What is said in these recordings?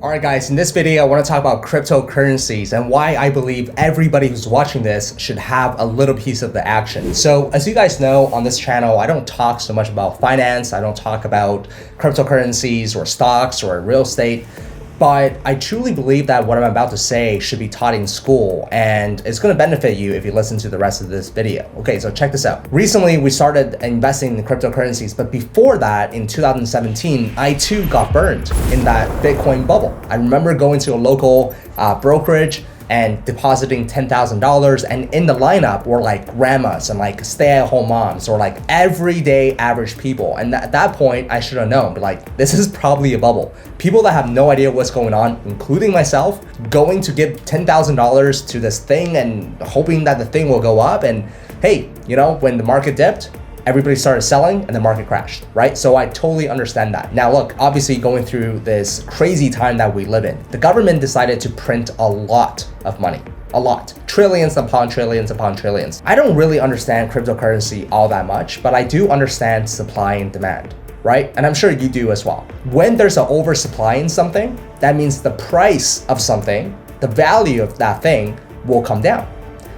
Alright guys, in this video I want to talk about cryptocurrencies and why I believe everybody who's watching this should have a little piece of the action. So as you guys know, on this channel I don't talk so much about finance, I don't talk about cryptocurrencies or stocks or real estate, but I truly believe that what I'm about to say should be taught in school and it's going to benefit you if you listen to the rest of this video. Okay, so check this out. Recently we started investing in cryptocurrencies, but before that in 2017 I too got burned in that Bitcoin bubble. I remember going to a local brokerage and depositing $10,000, and in the lineup were like grandmas and like stay-at-home moms or like everyday average people. And at that point I should have known, but like this is probably a bubble. People that have no idea what's going on, including myself, going to give $10,000 to this thing and hoping that the thing will go up. And hey, you know, when the market dipped, everybody started selling and the market crashed, right? So I totally understand that. Now look, obviously going through this crazy time that we live in, the government decided to print a lot of money, a lot, trillions upon trillions upon trillions. I don't really understand cryptocurrency all that much, but I do understand supply and demand, right? And I'm sure you do as well. When there's an oversupply in something, that means the price of something, the value of that thing will come down.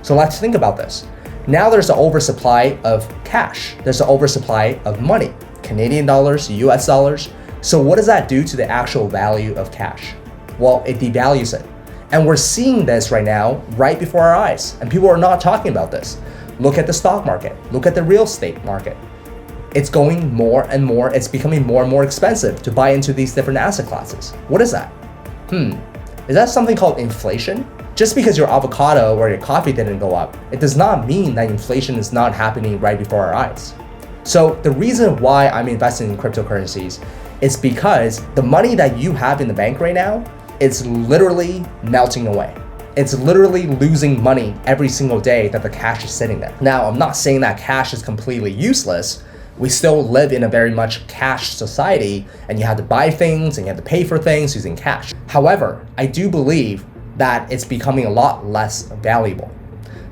So let's think about this. Now there's an oversupply of cash. There's an oversupply of money, Canadian dollars, US dollars. So what does that do to the actual value of cash? Well, it devalues it. And we're seeing this right now, right before our eyes. And people are not talking about this. Look at the stock market. Look at the real estate market. It's going more and more, it's becoming more and more expensive to buy into these different asset classes. What is that? Is that something called inflation? Just because your avocado or your coffee didn't go up, it does not mean that inflation is not happening right before our eyes. So the reason why I'm investing in cryptocurrencies is because the money that you have in the bank right now, it's literally melting away. It's literally losing money every single day that the cash is sitting there. Now, I'm not saying that cash is completely useless. We still live in a very much cash society and you have to buy things and you have to pay for things using cash. However, I do believe that it's becoming a lot less valuable.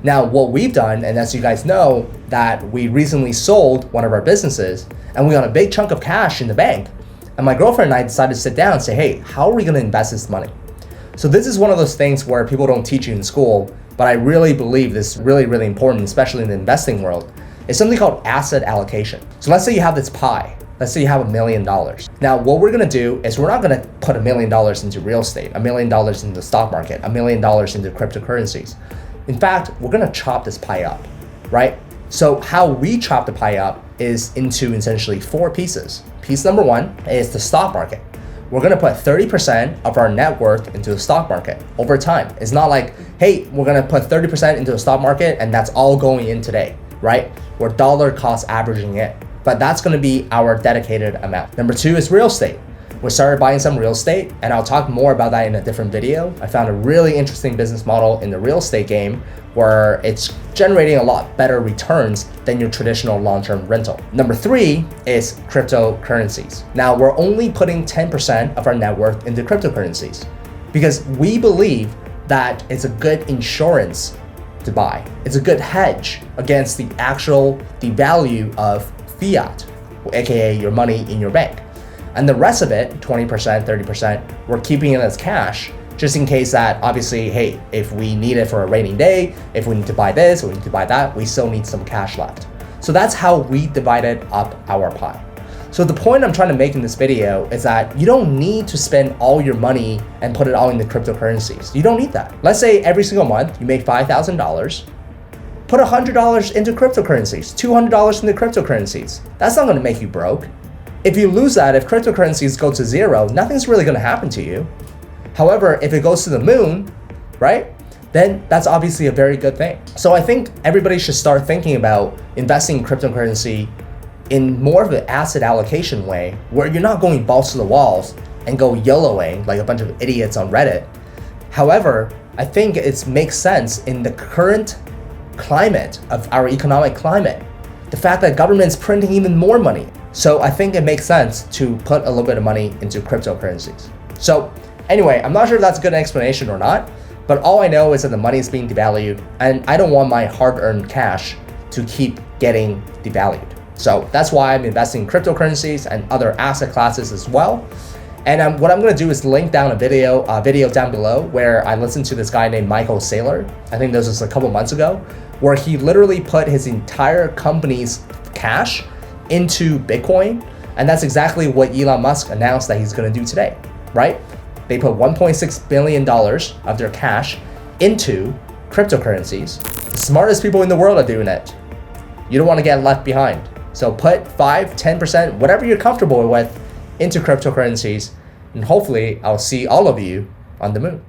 Now, what we've done, and as you guys know, that we recently sold one of our businesses and we got a big chunk of cash in the bank. And my girlfriend and I decided to sit down and say, hey, how are we gonna invest this money? So this is one of those things where people don't teach you in school, but I really believe this is really, really important, especially in the investing world. It's something called asset allocation. So let's say you have this pie. Let's say you have $1 million. Now, what we're gonna do is we're not gonna put $1 million into real estate, $1 million into the stock market, $1 million into cryptocurrencies. In fact, we're gonna chop this pie up, right? So how we chop the pie up is into essentially 4 pieces. Piece number 1 is the stock market. We're gonna put 30% of our net worth into the stock market over time. It's not like, hey, we're gonna put 30% into the stock market and that's all going in today, right? We're dollar cost averaging it. But that's gonna be our dedicated amount. Number 2 is real estate. We started buying some real estate and I'll talk more about that in a different video. I found a really interesting business model in the real estate game where it's generating a lot better returns than your traditional long-term rental. Number 3 is cryptocurrencies. Now we're only putting 10% of our net worth into cryptocurrencies because we believe that it's a good insurance to buy. It's a good hedge against the value of fiat, aka your money in your bank. And the rest of it, 20%, 30%, we're keeping it as cash, just in case that obviously, hey, if we need it for a rainy day, if we need to buy this, or we need to buy that, we still need some cash left. So that's how we divided up our pie. So the point I'm trying to make in this video is that you don't need to spend all your money and put it all into cryptocurrencies. You don't need that. Let's say every single month you make $5,000, put $100 into cryptocurrencies, $200 into cryptocurrencies. That's not gonna make you broke. If you lose that, if cryptocurrencies go to 0, nothing's really gonna happen to you. However, if it goes to the moon, right, then that's obviously a very good thing. So I think everybody should start thinking about investing in cryptocurrency in more of an asset allocation way, where you're not going balls to the walls and go YOLOing like a bunch of idiots on Reddit. However, I think it makes sense in the current climate of our economic climate, the fact that government's printing even more money. So I think it makes sense to put a little bit of money into cryptocurrencies. So anyway, I'm not sure if that's a good explanation or not, but all I know is that the money is being devalued and I don't want my hard-earned cash to keep getting devalued. So that's why I'm investing in cryptocurrencies and other asset classes as well. And what I'm gonna do is link down a video down below where I listened to this guy named Michael Saylor. I think this was a couple months ago, where he literally put his entire company's cash into Bitcoin. And that's exactly what Elon Musk announced that he's gonna do today, right? They put $1.6 billion of their cash into cryptocurrencies. The smartest people in the world are doing it. You don't wanna get left behind. So put 5, 10%, whatever you're comfortable with, into cryptocurrencies, and hopefully I'll see all of you on the moon.